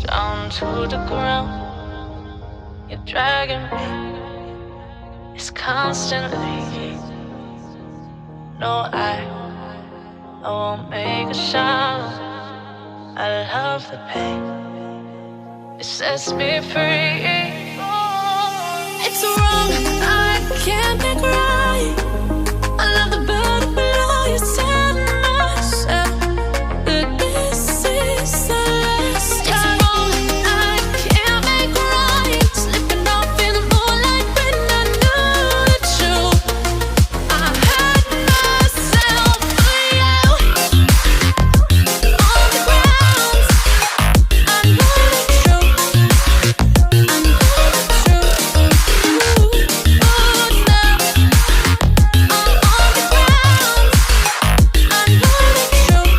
down to the ground. You're dragging me, it's constantly. No, I won't make a sound. I love the pain, it sets me free. It's wrong, I can't make right. I love the bird below you, said myself that this is the last time. It's wrong, I can't make right. Slipping off in the moonlight when I knew the truth. I had myself for you. On the ground, I know the truth. I know the truth. Oh, now I'm on the ground. I know the truth.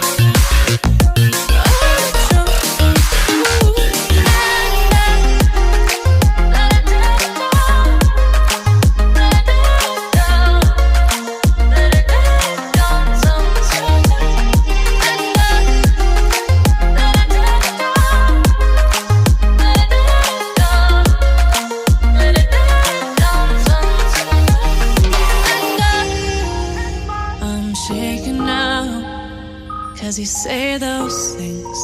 I'm shaking now, 'cause you say those things,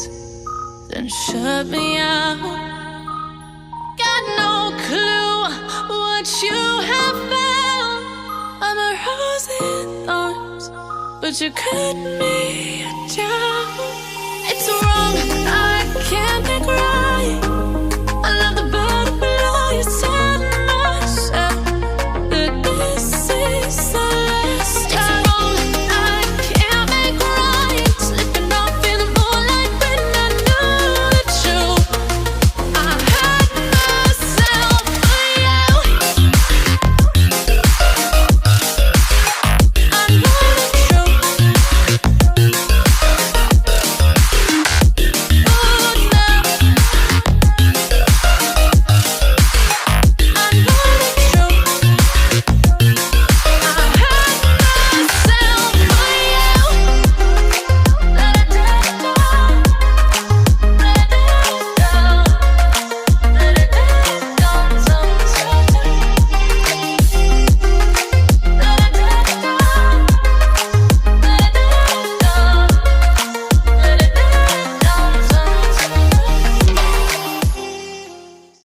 then shut me out. Got no clue what you have found. I'm a rose in thorns, but you cut me down.